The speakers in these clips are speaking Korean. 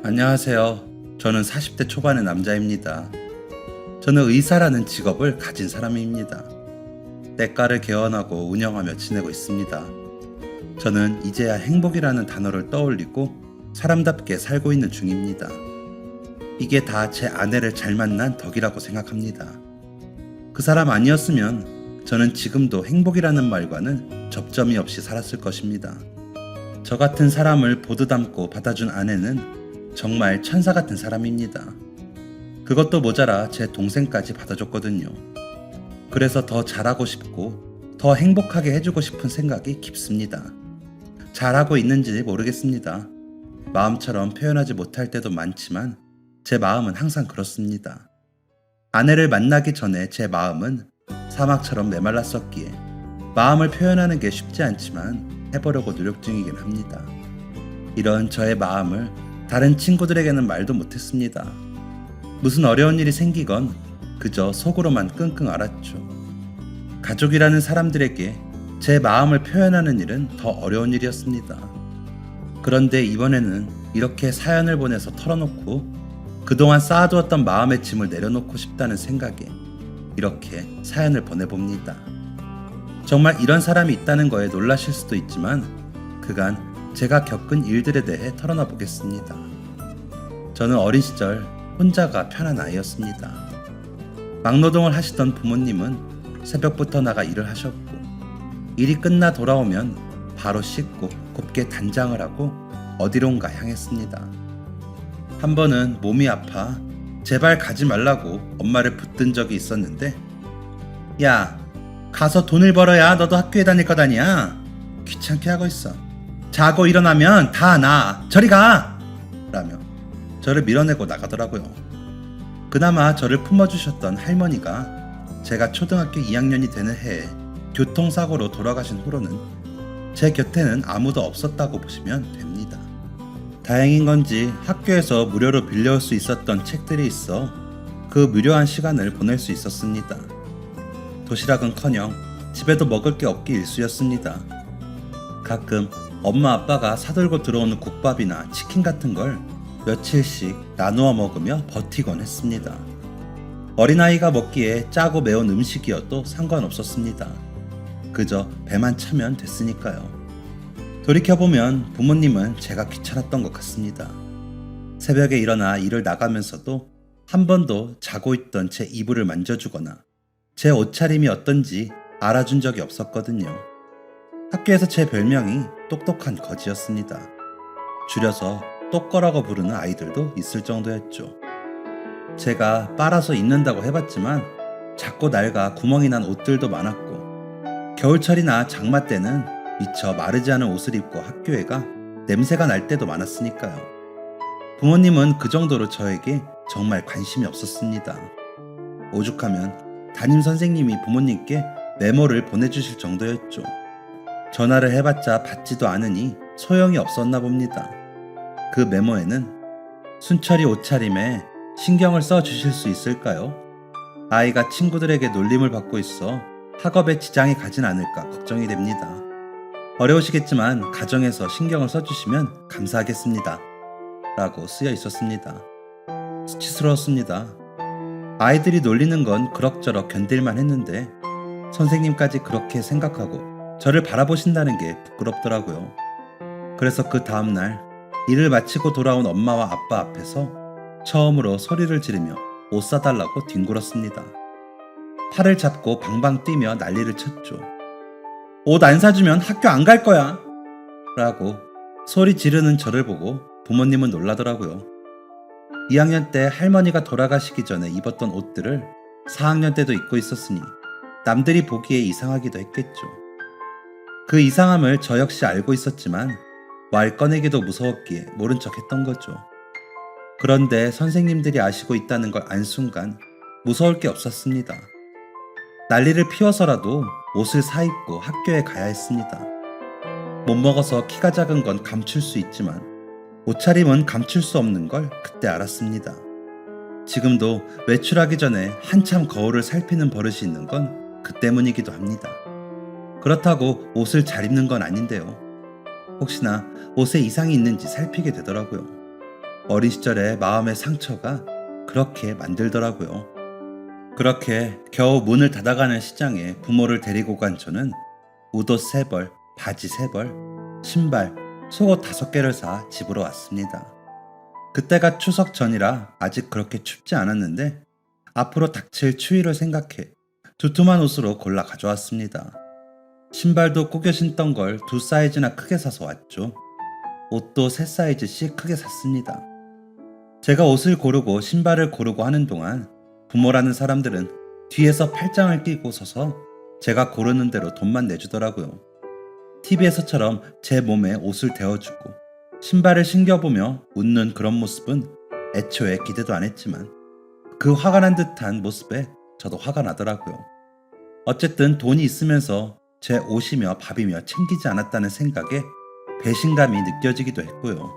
안녕하세요. 저는 40대 초반의 남자입니다. 저는 의사라는 직업을 가진 사람입니다. 대가를 개원하고 운영하며 지내고 있습니다. 저는 이제야 행복이라는 단어를 떠올리고 사람답게 살고 있는 중입니다. 이게 다 제 아내를 잘 만난 덕이라고 생각합니다. 그 사람 아니었으면 저는 지금도 행복이라는 말과는 접점이 없이 살았을 것입니다. 저 같은 사람을 보드담고 받아준 아내는 정말 천사 같은 사람입니다. 그것도 모자라 제 동생까지 받아줬거든요. 그래서 더 잘하고 싶고 더 행복하게 해주고 싶은 생각이 깊습니다. 잘하고 있는지 모르겠습니다. 마음처럼 표현하지 못할 때도 많지만 제 마음은 항상 그렇습니다. 아내를 만나기 전에 제 마음은 사막처럼 메말랐었기에 마음을 표현하는 게 쉽지 않지만 해보려고 노력 중이긴 합니다. 이런 저의 마음을 다른 친구들에게는 말도 못했습니다. 무슨 어려운 일이 생기건 그저 속으로만 끙끙 앓았죠. 가족이라는 사람들에게 제 마음을 표현하는 일은 더 어려운 일이었습니다. 그런데 이번에는 이렇게 사연을 보내서 털어놓고 그동안 쌓아두었던 마음의 짐을 내려놓고 싶다는 생각에 이렇게 사연을 보내봅니다. 정말 이런 사람이 있다는 거에 놀라실 수도 있지만 그간 제가 겪은 일들에 대해 털어놔 보겠습니다. 저는 어린 시절 혼자가 편한 아이였습니다. 막노동을 하시던 부모님은 새벽부터 나가 일을 하셨고 일이 끝나 돌아오면 바로 씻고 곱게 단장을 하고 어디론가 향했습니다. 한 번은 몸이 아파 제발 가지 말라고 엄마를 붙든 적이 있었는데 야, 가서 돈을 벌어야 너도 학교에 다닐 거다니야. 귀찮게 하고 있어. 자고 일어나면 다 나. 저리 가! 라며 저를 밀어내고 나가더라고요. 그나마 저를 품어주셨던 할머니가 제가 초등학교 2학년이 되는 해에 교통사고로 돌아가신 후로는 제 곁에는 아무도 없었다고 보시면 됩니다. 다행인 건지 학교에서 무료로 빌려올 수 있었던 책들이 있어 그 무료한 시간을 보낼 수 있었습니다. 도시락은커녕 집에도 먹을 게 없기 일쑤였습니다. 가끔 엄마 아빠가 사들고 들어오는 국밥이나 치킨 같은 걸 며칠씩 나누어 먹으며 버티곤 했습니다. 어린아이가 먹기에 짜고 매운 음식이어도 상관없었습니다. 그저 배만 차면 됐으니까요. 돌이켜보면 부모님은 제가 귀찮았던 것 같습니다. 새벽에 일어나 일을 나가면서도 한 번도 자고 있던 제 이불을 만져주거나 제 옷차림이 어떤지 알아준 적이 없었거든요. 학교에서 제 별명이 똑똑한 거지였습니다. 줄여서 똑거라고 부르는 아이들도 있을 정도였죠. 제가 빨아서 입는다고 해봤지만 작고 낡아 구멍이 난 옷들도 많았고 겨울철이나 장마 때는 미처 마르지 않은 옷을 입고 학교에 가 냄새가 날 때도 많았으니까요. 부모님은 그 정도로 저에게 정말 관심이 없었습니다. 오죽하면 담임 선생님이 부모님께 메모를 보내주실 정도였죠. 전화를 해봤자 받지도 않으니 소용이 없었나 봅니다. 그 메모에는 순철이 옷차림에 신경을 써주실 수 있을까요? 아이가 친구들에게 놀림을 받고 있어 학업에 지장이 가진 않을까 걱정이 됩니다. 어려우시겠지만 가정에서 신경을 써주시면 감사하겠습니다. 라고 쓰여 있었습니다. 수치스러웠습니다. 아이들이 놀리는 건 그럭저럭 견딜만 했는데 선생님까지 그렇게 생각하고 저를 바라보신다는 게 부끄럽더라고요. 그래서 그 다음날 일을 마치고 돌아온 엄마와 아빠 앞에서 처음으로 소리를 지르며 옷 사달라고 뒹굴었습니다. 팔을 잡고 방방 뛰며 난리를 쳤죠. 옷 안 사주면 학교 안 갈 거야! 라고 소리 지르는 저를 보고 부모님은 놀라더라고요. 2학년 때 할머니가 돌아가시기 전에 입었던 옷들을 4학년 때도 입고 있었으니 남들이 보기에 이상하기도 했겠죠. 그 이상함을 저 역시 알고 있었지만 말 꺼내기도 무서웠기에 모른 척 했던 거죠. 그런데 선생님들이 아시고 있다는 걸 안 순간 무서울 게 없었습니다. 난리를 피워서라도 옷을 사입고 학교에 가야 했습니다. 못 먹어서 키가 작은 건 감출 수 있지만 옷차림은 감출 수 없는 걸 그때 알았습니다. 지금도 외출하기 전에 한참 거울을 살피는 버릇이 있는 건 그 때문이기도 합니다. 그렇다고 옷을 잘 입는 건 아닌데요. 혹시나 옷에 이상이 있는지 살피게 되더라고요. 어린 시절의 마음의 상처가 그렇게 만들더라고요. 그렇게 겨우 문을 닫아가는 시장에 부모를 데리고 간 저는 웃옷 3벌, 바지 3벌, 신발, 속옷 5개를 사 집으로 왔습니다. 그때가 추석 전이라 아직 그렇게 춥지 않았는데 앞으로 닥칠 추위를 생각해 두툼한 옷으로 골라 가져왔습니다. 신발도 꾸겨 신던 걸 2사이즈나 크게 사서 왔죠. 옷도 3사이즈씩 크게 샀습니다. 제가 옷을 고르고 신발을 고르고 하는 동안 부모라는 사람들은 뒤에서 팔짱을 끼고 서서 제가 고르는 대로 돈만 내주더라고요. TV에서처럼 제 몸에 옷을 대어주고 신발을 신겨보며 웃는 그런 모습은 애초에 기대도 안 했지만 그 화가 난 듯한 모습에 저도 화가 나더라고요. 어쨌든 돈이 있으면서 제 옷이며 밥이며 챙기지 않았다는 생각에 배신감이 느껴지기도 했고요.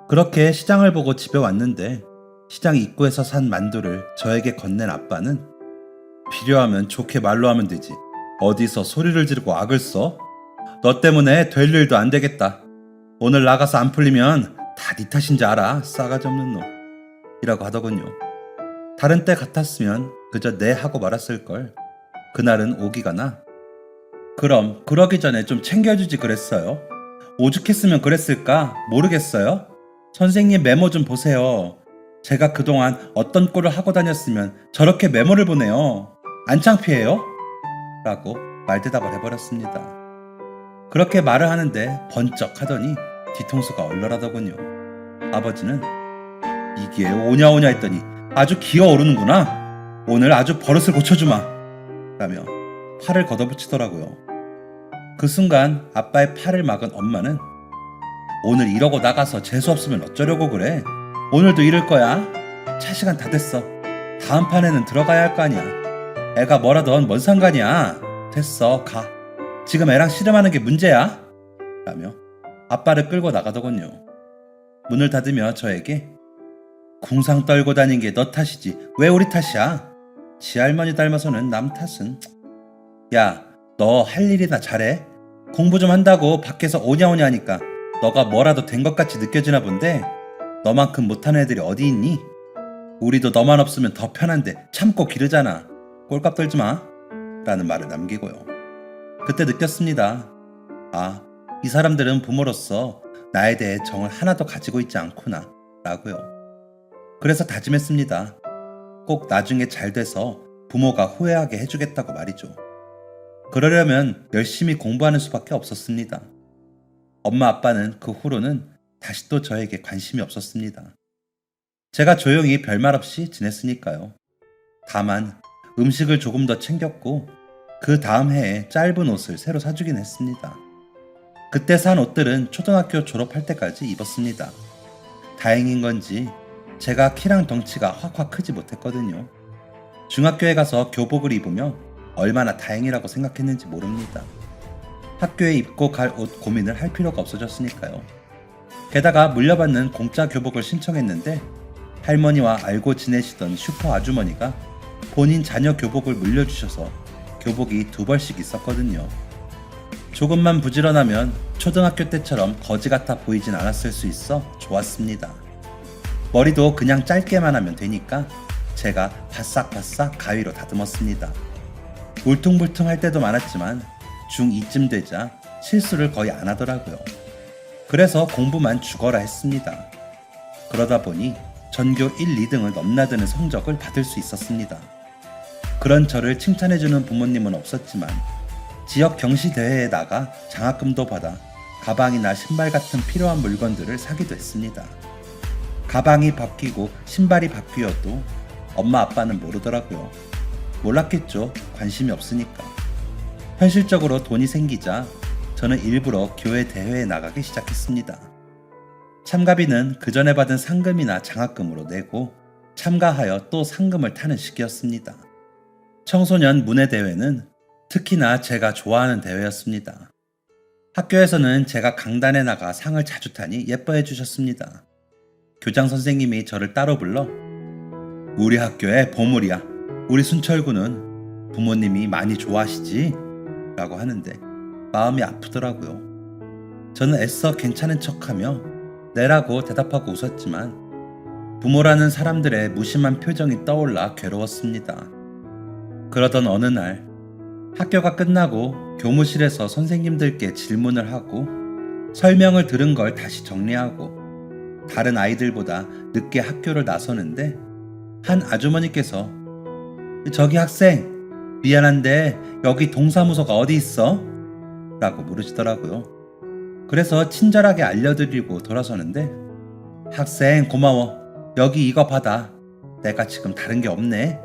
그렇게 시장을 보고 집에 왔는데 시장 입구에서 산 만두를 저에게 건넨 아빠는 필요하면 좋게 말로 하면 되지. 어디서 소리를 지르고 악을 써? 너 때문에 될 일도 안 되겠다. 오늘 나가서 안 풀리면 다 네 탓인지 알아. 싸가지 없는 놈. 이라고 하더군요. 다른 때 같았으면 그저 네 하고 말았을걸. 그날은 오기가 나. 그럼 그러기 전에 좀 챙겨주지 그랬어요? 오죽했으면 그랬을까? 모르겠어요? 선생님 메모 좀 보세요. 제가 그동안 어떤 꼴을 하고 다녔으면 저렇게 메모를 보내요. 안 창피해요? 라고 말대답을 해버렸습니다. 그렇게 말을 하는데 번쩍 하더니 뒤통수가 얼얼하더군요. 아버지는 이게 오냐오냐 했더니 아주 기어오르는구나. 오늘 아주 버릇을 고쳐주마. 라며 팔을 걷어붙이더라고요. 그 순간 아빠의 팔을 막은 엄마는 오늘 이러고 나가서 재수 없으면 어쩌려고 그래? 오늘도 이럴 거야? 차 시간 다 됐어. 다음 판에는 들어가야 할 거 아니야. 애가 뭐라던 뭔 상관이야. 됐어, 가. 지금 애랑 씨름하는 게 문제야? 라며 아빠를 끌고 나가더군요. 문을 닫으며 저에게 궁상 떨고 다닌 게 너 탓이지 왜 우리 탓이야? 지 할머니 닮아서는 남 탓은. 야, 너 할 일이나 잘해. 공부 좀 한다고 밖에서 오냐오냐 하니까 너가 뭐라도 된 것 같이 느껴지나 본데 너만큼 못하는 애들이 어디 있니? 우리도 너만 없으면 더 편한데 참고 기르잖아. 꼴값 떨지 마. 라는 말을 남기고요. 그때 느꼈습니다. 아, 이 사람들은 부모로서 나에 대해 정을 하나도 가지고 있지 않구나 라고요. 그래서 다짐했습니다. 꼭 나중에 잘 돼서 부모가 후회하게 해주겠다고 말이죠. 그러려면 열심히 공부하는 수밖에 없었습니다. 엄마 아빠는 그 후로는 다시 또 저에게 관심이 없었습니다. 제가 조용히 별말 없이 지냈으니까요. 다만 음식을 조금 더 챙겼고 그 다음 해에 짧은 옷을 새로 사주긴 했습니다. 그때 산 옷들은 초등학교 졸업할 때까지 입었습니다. 다행인 건지 제가 키랑 덩치가 확확 크지 못했거든요. 중학교에 가서 교복을 입으며 얼마나 다행이라고 생각했는지 모릅니다. 학교에 입고 갈 옷 고민을 할 필요가 없어졌으니까요. 게다가 물려받는 공짜 교복을 신청했는데 할머니와 알고 지내시던 슈퍼 아주머니가 본인 자녀 교복을 물려주셔서 교복이 2벌씩 있었거든요. 조금만 부지런하면 초등학교 때처럼 거지 같아 보이진 않았을 수 있어 좋았습니다. 머리도 그냥 짧게만 하면 되니까 제가 바싹바싹 가위로 다듬었습니다. 울퉁불퉁할 때도 많았지만 중2쯤 되자 실수를 거의 안 하더라고요. 그래서 공부만 죽어라 했습니다. 그러다 보니 전교 1, 2등을 넘나드는 성적을 받을 수 있었습니다. 그런 저를 칭찬해주는 부모님은 없었지만 지역 경시대회에 나가 장학금도 받아 가방이나 신발 같은 필요한 물건들을 사기도 했습니다. 가방이 바뀌고 신발이 바뀌어도 엄마 아빠는 모르더라고요. 몰랐겠죠. 관심이 없으니까. 현실적으로 돈이 생기자 저는 일부러 교회 대회에 나가기 시작했습니다. 참가비는 그 전에 받은 상금이나 장학금으로 내고 참가하여 또 상금을 타는 시기였습니다. 청소년 문예대회는 특히나 제가 좋아하는 대회였습니다. 학교에서는 제가 강단에 나가 상을 자주 타니 예뻐해 주셨습니다. 교장 선생님이 저를 따로 불러 우리 학교의 보물이야. 우리 순철군은 부모님이 많이 좋아하시지? 라고 하는데 마음이 아프더라고요. 저는 애써 괜찮은 척하며 네라고 대답하고 웃었지만 부모라는 사람들의 무심한 표정이 떠올라 괴로웠습니다. 그러던 어느 날 학교가 끝나고 교무실에서 선생님들께 질문을 하고 설명을 들은 걸 다시 정리하고 다른 아이들보다 늦게 학교를 나서는데 한 아주머니께서 저기 학생, 미안한데 여기 동사무소가 어디 있어? 라고 물으시더라고요. 그래서 친절하게 알려드리고 돌아서는데 학생 고마워. 여기 이거 받아. 내가 지금 다른 게 없네.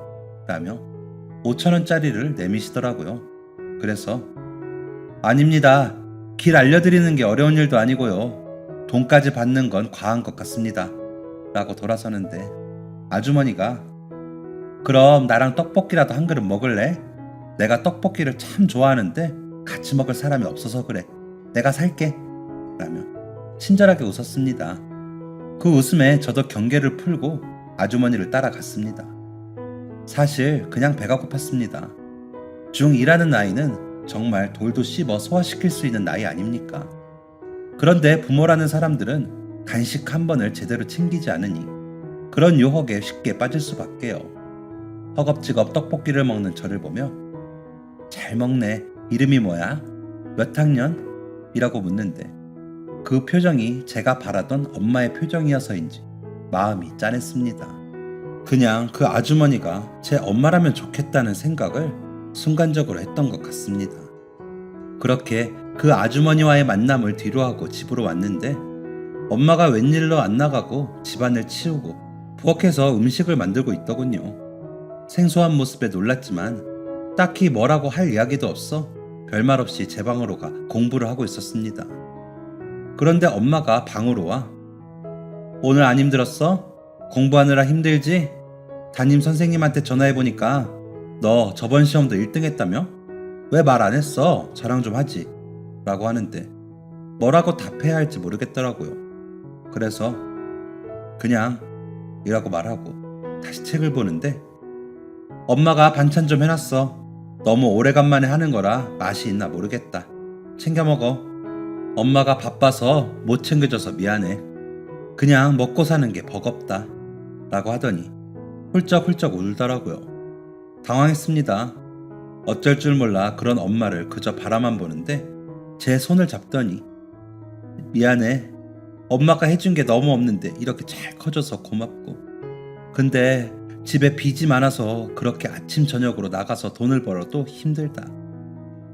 라며 5,000원짜리를 내미시더라고요. 그래서 아닙니다. 길 알려드리는 게 어려운 일도 아니고요. 돈까지 받는 건 과한 것 같습니다. 라고 돌아서는데 아주머니가 그럼 나랑 떡볶이라도 한 그릇 먹을래? 내가 떡볶이를 참 좋아하는데 같이 먹을 사람이 없어서 그래. 내가 살게. 라며 친절하게 웃었습니다. 그 웃음에 저도 경계를 풀고 아주머니를 따라갔습니다. 사실 그냥 배가 고팠습니다. 중2라는 나이는 정말 돌도 씹어 소화시킬 수 있는 나이 아닙니까? 그런데 부모라는 사람들은 간식 한 번을 제대로 챙기지 않으니 그런 유혹에 쉽게 빠질 수밖에요. 허겁지겁 떡볶이를 먹는 저를 보며 잘 먹네. 이름이 뭐야? 몇 학년? 이라고 묻는데 그 표정이 제가 바라던 엄마의 표정이어서인지 마음이 짠했습니다. 그냥 그 아주머니가 제 엄마라면 좋겠다는 생각을 순간적으로 했던 것 같습니다. 그렇게 그 아주머니와의 만남을 뒤로하고 집으로 왔는데 엄마가 웬일로 안 나가고 집안을 치우고 부엌에서 음식을 만들고 있더군요. 생소한 모습에 놀랐지만 딱히 뭐라고 할 이야기도 없어 별말 없이 제 방으로 가 공부를 하고 있었습니다. 그런데 엄마가 방으로 와 오늘 안 힘들었어? 공부하느라 힘들지? 담임 선생님한테 전화해보니까 너 저번 시험도 1등 했다며? 왜 말 안 했어? 자랑 좀 하지. 라고 하는데 뭐라고 답해야 할지 모르겠더라고요. 그래서 그냥 이라고 말하고 다시 책을 보는데 엄마가 반찬 좀 해놨어. 너무 오래간만에 하는 거라 맛이 있나 모르겠다. 챙겨 먹어. 엄마가 바빠서 못 챙겨줘서 미안해. 그냥 먹고 사는 게 버겁다. 라고 하더니 훌쩍훌쩍 울더라고요. 당황했습니다. 어쩔 줄 몰라 그런 엄마를 그저 바라만 보는데 제 손을 잡더니 미안해. 엄마가 해준 게 너무 없는데 이렇게 잘 커져서 고맙고 근데 집에 빚이 많아서 그렇게 아침 저녁으로 나가서 돈을 벌어도 힘들다.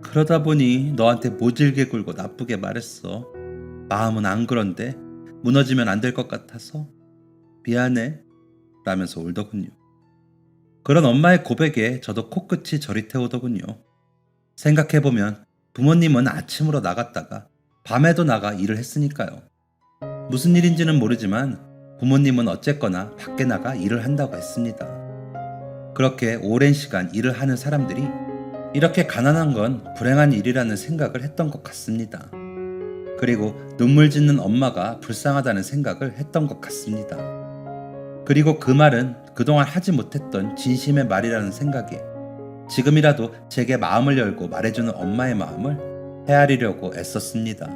그러다 보니 너한테 모질게 굴고 나쁘게 말했어. 마음은 안 그런데 무너지면 안 될 것 같아서 미안해. 라면서 울더군요. 그런 엄마의 고백에 저도 코끝이 저릿해오더군요. 생각해보면 부모님은 아침으로 나갔다가 밤에도 나가 일을 했으니까요. 무슨 일인지는 모르지만 부모님은 어쨌거나 밖에 나가 일을 한다고 했습니다. 그렇게 오랜 시간 일을 하는 사람들이 이렇게 가난한 건 불행한 일이라는 생각을 했던 것 같습니다. 그리고 눈물 짓는 엄마가 불쌍하다는 생각을 했던 것 같습니다. 그리고 그 말은 그동안 하지 못했던 진심의 말이라는 생각에 지금이라도 제게 마음을 열고 말해주는 엄마의 마음을 헤아리려고 애썼습니다.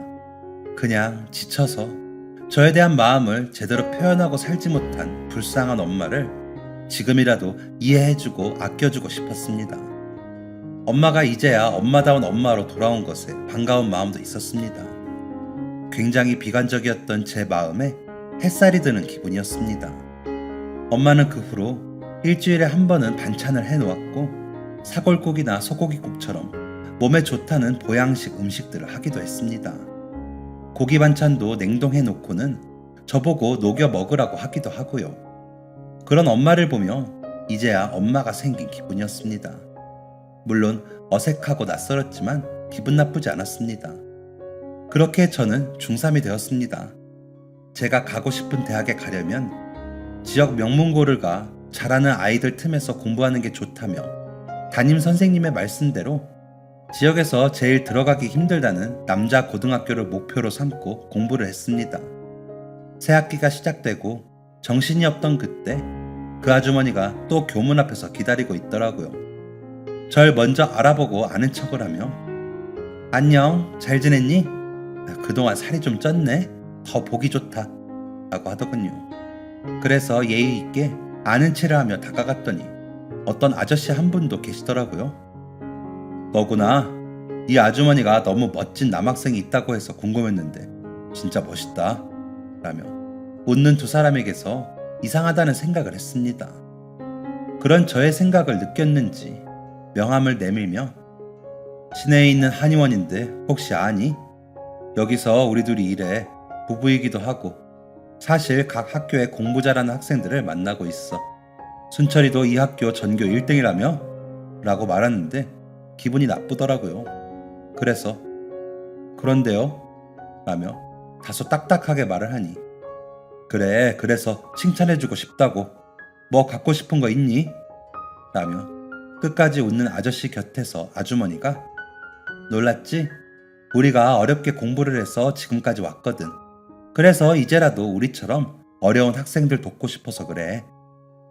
그냥 지쳐서 저에 대한 마음을 제대로 표현하고 살지 못한 불쌍한 엄마를 지금이라도 이해해주고 아껴주고 싶었습니다. 엄마가 이제야 엄마다운 엄마로 돌아온 것에 반가운 마음도 있었습니다. 굉장히 비관적이었던 제 마음에 햇살이 드는 기분이었습니다. 엄마는 그 후로 일주일에 한 번은 반찬을 해놓았고 사골국이나 소고기국처럼 몸에 좋다는 보양식 음식들을 하기도 했습니다. 고기 반찬도 냉동해 놓고는 저보고 녹여 먹으라고 하기도 하고요. 그런 엄마를 보며 이제야 엄마가 생긴 기분이었습니다. 물론 어색하고 낯설었지만 기분 나쁘지 않았습니다. 그렇게 저는 중3이 되었습니다. 제가 가고 싶은 대학에 가려면 지역 명문고를 가 잘하는 아이들 틈에서 공부하는 게 좋다며 담임 선생님의 말씀대로 지역에서 제일 들어가기 힘들다는 남자 고등학교를 목표로 삼고 공부를 했습니다. 새학기가 시작되고 정신이 없던 그때 그 아주머니가 또 교문 앞에서 기다리고 있더라고요. 절 먼저 알아보고 아는 척을 하며 안녕, 잘 지냈니? 그동안 살이 좀 쪘네? 더 보기 좋다. 라고 하더군요. 그래서 예의 있게 아는 체를 하며 다가갔더니 어떤 아저씨 한 분도 계시더라고요. 너구나. 이 아주머니가 너무 멋진 남학생이 있다고 해서 궁금했는데 진짜 멋있다. 라며 웃는 두 사람에게서 이상하다는 생각을 했습니다. 그런 저의 생각을 느꼈는지 명함을 내밀며 시내에 있는 한의원인데 혹시 아니? 여기서 우리 둘이 일해. 부부이기도 하고 사실 각 학교에 공부 잘하는 학생들을 만나고 있어. 순철이도 이 학교 전교 1등이라며? 라고 말하는데 기분이 나쁘더라고요. 그래서 그런데요? 라며 다소 딱딱하게 말을 하니 그래 그래서 칭찬해주고 싶다고. 뭐 갖고 싶은 거 있니? 라며 끝까지 웃는 아저씨 곁에서 아주머니가 놀랐지? 우리가 어렵게 공부를 해서 지금까지 왔거든. 그래서 이제라도 우리처럼 어려운 학생들 돕고 싶어서 그래.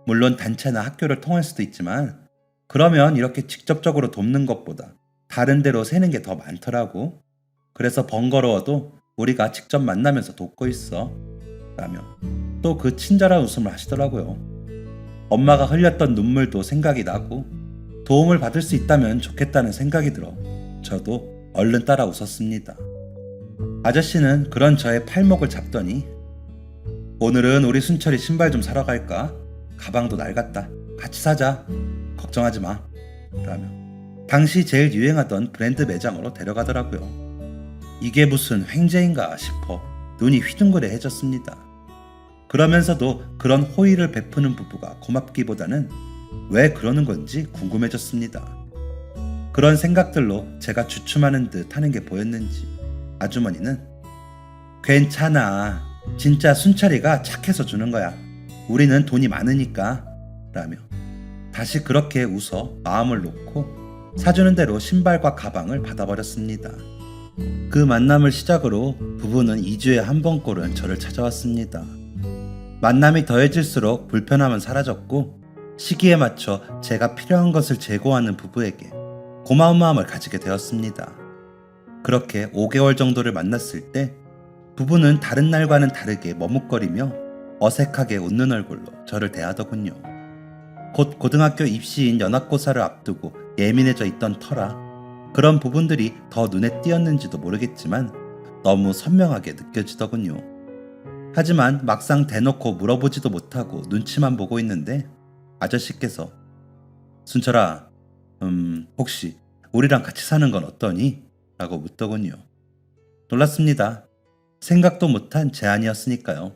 물론 단체나 학교를 통할 수도 있지만 그러면 이렇게 직접적으로 돕는 것보다 다른 데로 새는 게 더 많더라고. 그래서 번거로워도 우리가 직접 만나면서 돕고 있어. 라며 또 그 친절한 웃음을 하시더라고요. 엄마가 흘렸던 눈물도 생각이 나고 도움을 받을 수 있다면 좋겠다는 생각이 들어 저도 얼른 따라 웃었습니다. 아저씨는 그런 저의 팔목을 잡더니 오늘은 우리 순철이 신발 좀 사러 갈까? 가방도 낡았다. 같이 사자. 걱정하지 마. 라며 당시 제일 유행하던 브랜드 매장으로 데려가더라고요. 이게 무슨 횡재인가 싶어 눈이 휘둥그레해졌습니다. 그러면서도 그런 호의를 베푸는 부부가 고맙기보다는 왜 그러는 건지 궁금해졌습니다. 그런 생각들로 제가 주춤하는 듯 하는 게 보였는지 아주머니는 괜찮아. 진짜 순철이가 착해서 주는 거야. 우리는 돈이 많으니까. 라며 다시 그렇게 웃어 마음을 놓고 사주는 대로 신발과 가방을 받아버렸습니다. 그 만남을 시작으로 부부는 2주에 한 번꼴은 저를 찾아왔습니다. 만남이 더해질수록 불편함은 사라졌고 시기에 맞춰 제가 필요한 것을 제공하는 부부에게 고마운 마음을 가지게 되었습니다. 그렇게 5개월 정도를 만났을 때 부부는 다른 날과는 다르게 머뭇거리며 어색하게 웃는 얼굴로 저를 대하더군요. 곧 고등학교 입시인 연합고사를 앞두고 예민해져 있던 터라 그런 부분들이 더 눈에 띄었는지도 모르겠지만 너무 선명하게 느껴지더군요. 하지만 막상 대놓고 물어보지도 못하고 눈치만 보고 있는데 아저씨께서 순철아, 혹시 우리랑 같이 사는 건 어떠니? 라고 묻더군요. 놀랐습니다. 생각도 못한 제안이었으니까요.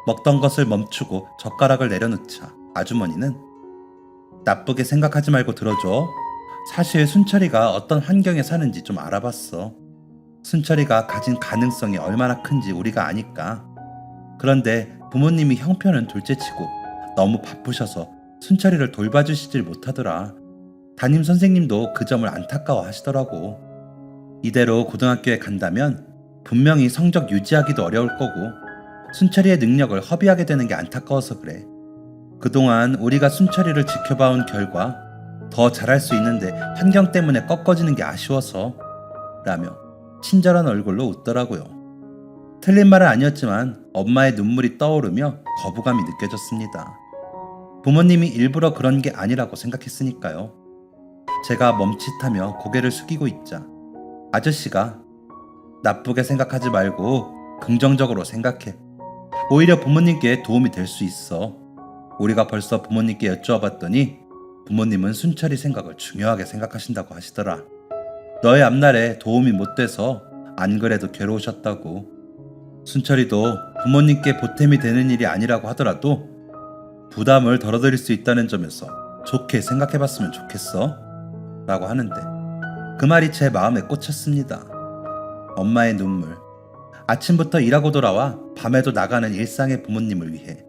먹던 것을 멈추고 젓가락을 내려놓자 아주머니는 나쁘게 생각하지 말고 들어줘. 사실 순철이가 어떤 환경에 사는지 좀 알아봤어. 순철이가 가진 가능성이 얼마나 큰지 우리가 아니까. 그런데 부모님이 형편은 둘째치고 너무 바쁘셔서 순철이를 돌봐주시질 못하더라. 담임 선생님도 그 점을 안타까워 하시더라고. 이대로 고등학교에 간다면 분명히 성적 유지하기도 어려울 거고 순철이의 능력을 허비하게 되는 게 안타까워서 그래. 그동안 우리가 순철이를 지켜봐온 결과 더 잘할 수 있는데 환경 때문에 꺾어지는 게 아쉬워서 라며 친절한 얼굴로 웃더라고요. 틀린 말은 아니었지만 엄마의 눈물이 떠오르며 거부감이 느껴졌습니다. 부모님이 일부러 그런 게 아니라고 생각했으니까요. 제가 멈칫하며 고개를 숙이고 있자 아저씨가 나쁘게 생각하지 말고 긍정적으로 생각해. 오히려 부모님께 도움이 될 수 있어. 우리가 벌써 부모님께 여쭈어봤더니 부모님은 순철이 생각을 중요하게 생각하신다고 하시더라. 너의 앞날에 도움이 못 돼서 안 그래도 괴로우셨다고. 순철이도 부모님께 보탬이 되는 일이 아니라고 하더라도 부담을 덜어드릴 수 있다는 점에서 좋게 생각해봤으면 좋겠어. 라고 하는데 그 말이 제 마음에 꽂혔습니다. 엄마의 눈물. 아침부터 일하고 돌아와 밤에도 나가는 일상의 부모님을 위해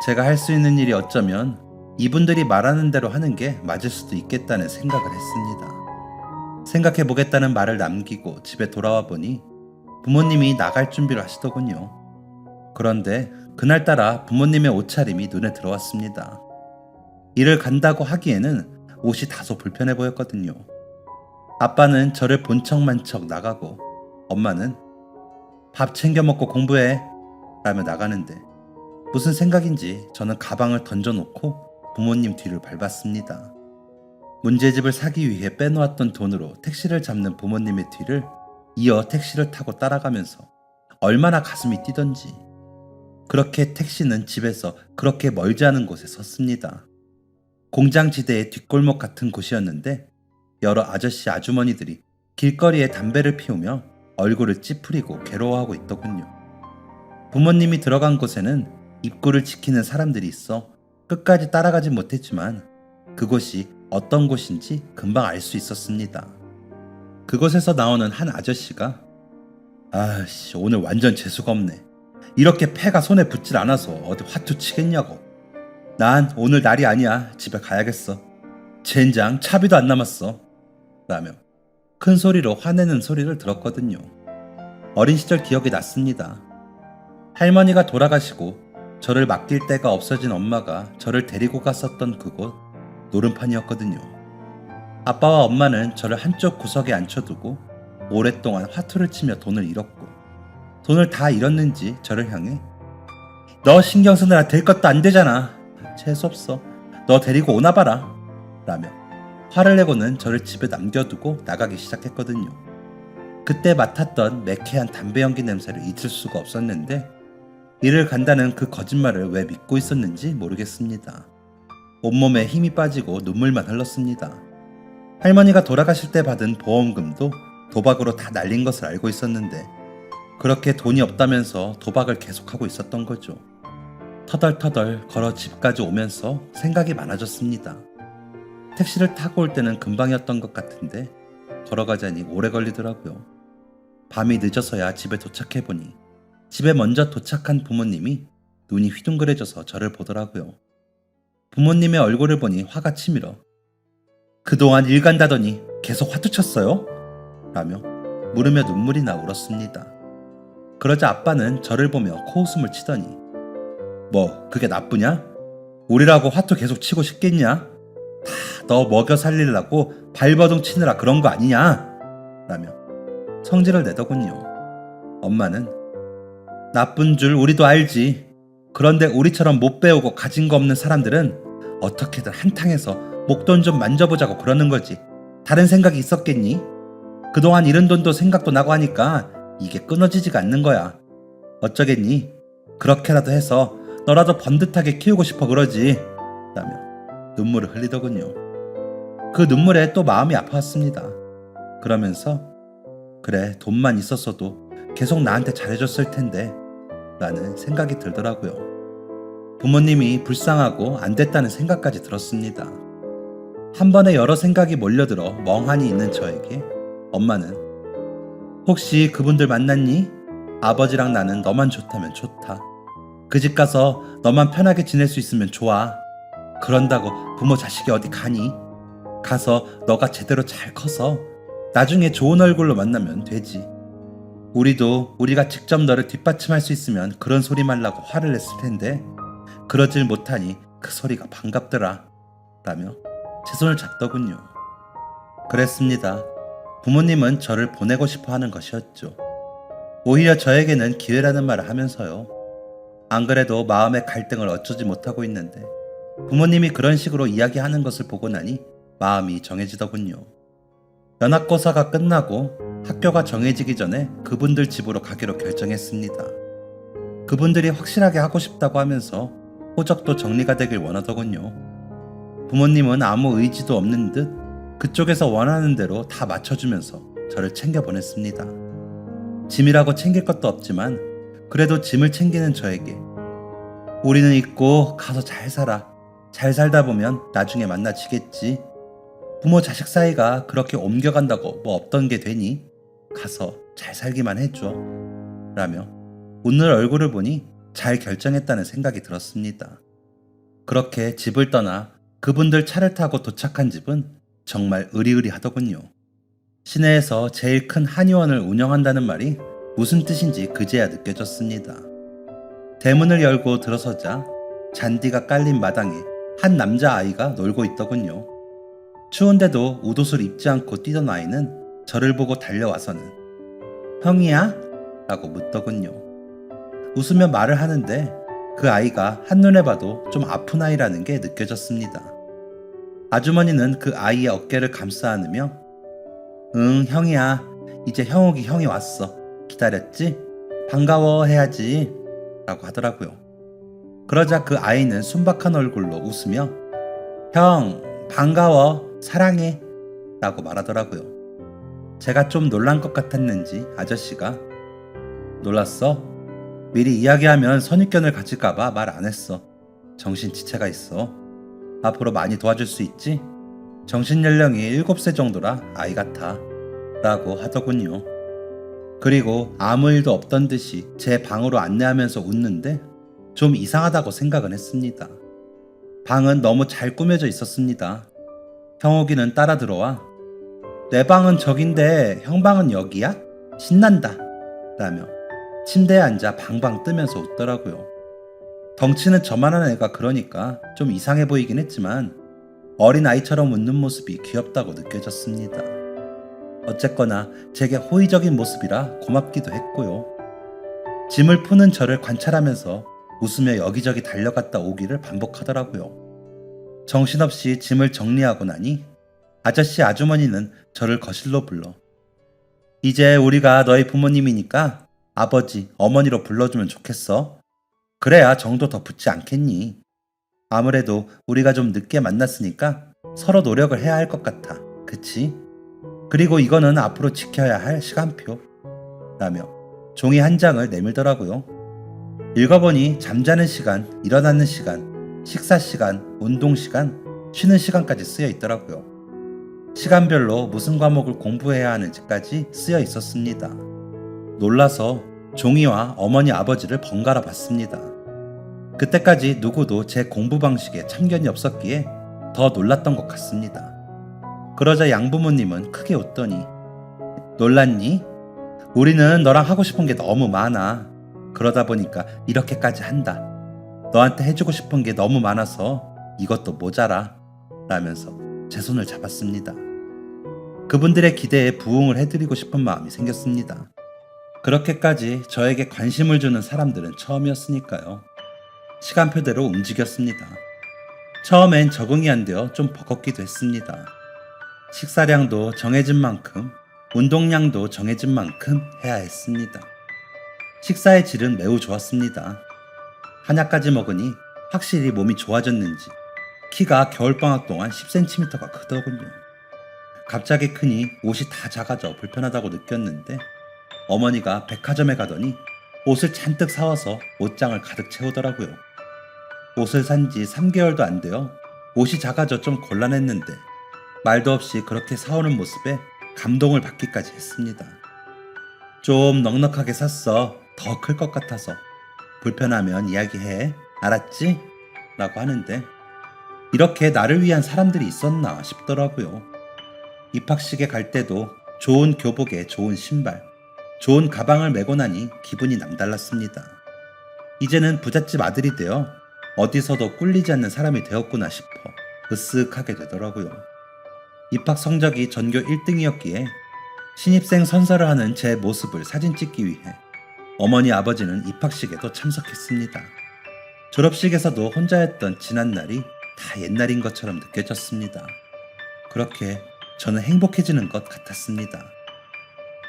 제가 할 수 있는 일이 어쩌면 이분들이 말하는 대로 하는 게 맞을 수도 있겠다는 생각을 했습니다. 생각해보겠다는 말을 남기고 집에 돌아와 보니 부모님이 나갈 준비를 하시더군요. 그런데 그날따라 부모님의 옷차림이 눈에 들어왔습니다. 일을 간다고 하기에는 옷이 다소 불편해 보였거든요. 아빠는 저를 본 척만 척 나가고 엄마는 밥 챙겨 먹고 공부해 라며 나가는데 무슨 생각인지 저는 가방을 던져놓고 부모님 뒤를 밟았습니다. 문제집을 사기 위해 빼놓았던 돈으로 택시를 잡는 부모님의 뒤를 이어 택시를 타고 따라가면서 얼마나 가슴이 뛰던지. 그렇게 택시는 집에서 그렇게 멀지 않은 곳에 섰습니다. 공장지대의 뒷골목 같은 곳이었는데 여러 아저씨 아주머니들이 길거리에 담배를 피우며 얼굴을 찌푸리고 괴로워하고 있더군요. 부모님이 들어간 곳에는 입구를 지키는 사람들이 있어 끝까지 따라가지 못했지만 그곳이 어떤 곳인지 금방 알 수 있었습니다. 그곳에서 나오는 한 아저씨가 아씨 오늘 완전 재수가 없네. 이렇게 패가 손에 붙질 않아서 어디 화투 치겠냐고. 난 오늘 날이 아니야. 집에 가야겠어. 젠장 차비도 안 남았어. 라며 큰 소리로 화내는 소리를 들었거든요. 어린 시절 기억이 났습니다. 할머니가 돌아가시고 저를 맡길 데가 없어진 엄마가 저를 데리고 갔었던 그곳 노름판이었거든요. 아빠와 엄마는 저를 한쪽 구석에 앉혀두고 오랫동안 화투를 치며 돈을 잃었고 돈을 다 잃었는지 저를 향해 너 신경 쓰느라 될 것도 안 되잖아. 재수없어. 너 데리고 오나 봐라. 라며 화를 내고는 저를 집에 남겨두고 나가기 시작했거든요. 그때 맡았던 매캐한 담배 연기 냄새를 잊을 수가 없었는데 일을 간다는 그 거짓말을 왜 믿고 있었는지 모르겠습니다. 온몸에 힘이 빠지고 눈물만 흘렀습니다. 할머니가 돌아가실 때 받은 보험금도 도박으로 다 날린 것을 알고 있었는데 그렇게 돈이 없다면서 도박을 계속하고 있었던 거죠. 터덜터덜 걸어 집까지 오면서 생각이 많아졌습니다. 택시를 타고 올 때는 금방이었던 것 같은데 걸어가자니 오래 걸리더라고요. 밤이 늦어서야 집에 도착해보니 집에 먼저 도착한 부모님이 눈이 휘둥그레져서 저를 보더라고요. 부모님의 얼굴을 보니 화가 치밀어 그동안 일 간다더니 계속 화투 쳤어요? 라며 물으며 눈물이 나 울었습니다. 그러자 아빠는 저를 보며 코웃음을 치더니 뭐 그게 나쁘냐? 우리라고 화투 계속 치고 싶겠냐? 다 너 먹여 살리려고 발버둥 치느라 그런 거 아니냐? 라며 성질을 내더군요. 엄마는 나쁜 줄 우리도 알지. 그런데 우리처럼 못 배우고 가진 거 없는 사람들은 어떻게든 한탕해서 목돈 좀 만져보자고 그러는 거지. 다른 생각이 있었겠니? 그동안 잃은 돈도 생각도 나고 하니까 이게 끊어지지가 않는 거야. 어쩌겠니? 그렇게라도 해서 너라도 번듯하게 키우고 싶어 그러지. 라며 눈물을 흘리더군요. 그 눈물에 또 마음이 아팠습니다. 그러면서 그래 돈만 있었어도 계속 나한테 잘해줬을 텐데 라는 생각이 들더라고요. 부모님이 불쌍하고 안 됐다는 생각까지 들었습니다. 한 번에 여러 생각이 몰려들어 멍하니 있는 저에게 엄마는 혹시 그분들 만났니? 아버지랑 나는 너만 좋다면 좋다. 그 집 가서 너만 편하게 지낼 수 있으면 좋아. 그런다고 부모 자식이 어디 가니? 가서 너가 제대로 잘 커서 나중에 좋은 얼굴로 만나면 되지. 우리도 우리가 직접 너를 뒷받침할 수 있으면 그런 소리 말라고 화를 냈을 텐데 그러질 못하니 그 소리가 반갑더라. 라며 제 손을 잡더군요. 그랬습니다. 부모님은 저를 보내고 싶어 하는 것이었죠. 오히려 저에게는 기회라는 말을 하면서요. 안 그래도 마음의 갈등을 어쩌지 못하고 있는데 부모님이 그런 식으로 이야기하는 것을 보고 나니 마음이 정해지더군요. 연합고사가 끝나고 학교가 정해지기 전에 그분들 집으로 가기로 결정했습니다. 그분들이 확실하게 하고 싶다고 하면서 호적도 정리가 되길 원하더군요. 부모님은 아무 의지도 없는 듯 그쪽에서 원하는 대로 다 맞춰주면서 저를 챙겨보냈습니다. 짐이라고 챙길 것도 없지만 그래도 짐을 챙기는 저에게 우리는 있고 가서 잘 살아. 잘 살다 보면 나중에 만나지겠지. 부모 자식 사이가 그렇게 옮겨간다고 뭐 없던 게 되니? 가서 잘 살기만 해줘. 라며 웃는 얼굴을 보니 잘 결정했다는 생각이 들었습니다. 그렇게 집을 떠나 그분들 차를 타고 도착한 집은 정말 으리으리하더군요. 시내에서 제일 큰 한의원을 운영한다는 말이 무슨 뜻인지 그제야 느껴졌습니다. 대문을 열고 들어서자 잔디가 깔린 마당에 한 남자아이가 놀고 있더군요. 추운데도 웃옷을 입지 않고 뛰던 아이는 저를 보고 달려와서는 형이야? 라고 묻더군요. 웃으며 말을 하는데 그 아이가 한눈에 봐도 좀 아픈 아이라는 게 느껴졌습니다. 아주머니는 그 아이의 어깨를 감싸 안으며 응, 형이야. 이제 형욱이 형이 왔어. 기다렸지? 반가워 해야지. 라고 하더라고요. 그러자 그 아이는 순박한 얼굴로 웃으며 형, 반가워. 사랑해. 라고 말하더라고요. 제가 좀 놀란 것 같았는지 아저씨가 놀랐어? 미리 이야기하면 선입견을 가질까봐 말 안 했어. 정신지체가 있어. 앞으로 많이 도와줄 수 있지? 정신연령이 7세 정도라 아이 같아. 라고 하더군요. 그리고 아무 일도 없던 듯이 제 방으로 안내하면서 웃는데 좀 이상하다고 생각은 했습니다. 방은 너무 잘 꾸며져 있었습니다. 형욱이는 따라 들어와 내 방은 저긴데 형 방은 여기야? 신난다. 라며 침대에 앉아 방방 뜨면서 웃더라고요. 덩치는 저만한 애가 그러니까 좀 이상해 보이긴 했지만 어린 아이처럼 웃는 모습이 귀엽다고 느껴졌습니다. 어쨌거나 제게 호의적인 모습이라 고맙기도 했고요. 짐을 푸는 저를 관찰하면서 웃으며 여기저기 달려갔다 오기를 반복하더라고요. 정신없이 짐을 정리하고 나니 아저씨 아주머니는 저를 거실로 불러 이제 우리가 너희 부모님이니까 아버지, 어머니로 불러주면 좋겠어. 그래야 정도 더 붙지 않겠니? 아무래도 우리가 좀 늦게 만났으니까 서로 노력을 해야 할 것 같아. 그치? 그리고 이거는 앞으로 지켜야 할 시간표. 라며 종이 한 장을 내밀더라고요. 읽어보니 잠자는 시간, 일어나는 시간, 식사 시간, 운동 시간, 쉬는 시간까지 쓰여 있더라고요. 시간별로 무슨 과목을 공부해야 하는지까지 쓰여 있었습니다. 놀라서 종이와 어머니 아버지를 번갈아 봤습니다. 그때까지 누구도 제 공부 방식에 참견이 없었기에 더 놀랐던 것 같습니다. 그러자 양부모님은 크게 웃더니 놀랐니? 우리는 너랑 하고 싶은 게 너무 많아. 그러다 보니까 이렇게까지 한다. 너한테 해주고 싶은 게 너무 많아서 이것도 모자라. 라면서 제 손을 잡았습니다. 그분들의 기대에 부응을 해드리고 싶은 마음이 생겼습니다. 그렇게까지 저에게 관심을 주는 사람들은 처음이었으니까요. 시간표대로 움직였습니다. 처음엔 적응이 안 되어 좀 버겁기도 했습니다. 식사량도 정해진 만큼, 운동량도 정해진 만큼 해야 했습니다. 식사의 질은 매우 좋았습니다. 한약까지 먹으니 확실히 몸이 좋아졌는지 키가 겨울방학 동안 10cm가 크더군요. 갑자기 크니 옷이 다 작아져 불편하다고 느꼈는데 어머니가 백화점에 가더니 옷을 잔뜩 사와서 옷장을 가득 채우더라고요. 옷을 산 지 3개월도 안 되어 옷이 작아져 좀 곤란했는데 말도 없이 그렇게 사오는 모습에 감동을 받기까지 했습니다. 좀 넉넉하게 샀어. 더 클 것 같아서. 불편하면 이야기해. 알았지? 라고 하는데 이렇게 나를 위한 사람들이 있었나 싶더라고요. 입학식에 갈 때도 좋은 교복에 좋은 신발, 좋은 가방을 메고 나니 기분이 남달랐습니다. 이제는 부잣집 아들이 되어 어디서도 꿀리지 않는 사람이 되었구나 싶어 으쓱하게 되더라고요. 입학 성적이 전교 1등이었기에 신입생 선서를 하는 제 모습을 사진 찍기 위해 어머니 아버지는 입학식에도 참석했습니다. 졸업식에서도 혼자였던 지난 날이 다 옛날인 것처럼 느껴졌습니다. 그렇게 저는 행복해지는 것 같았습니다.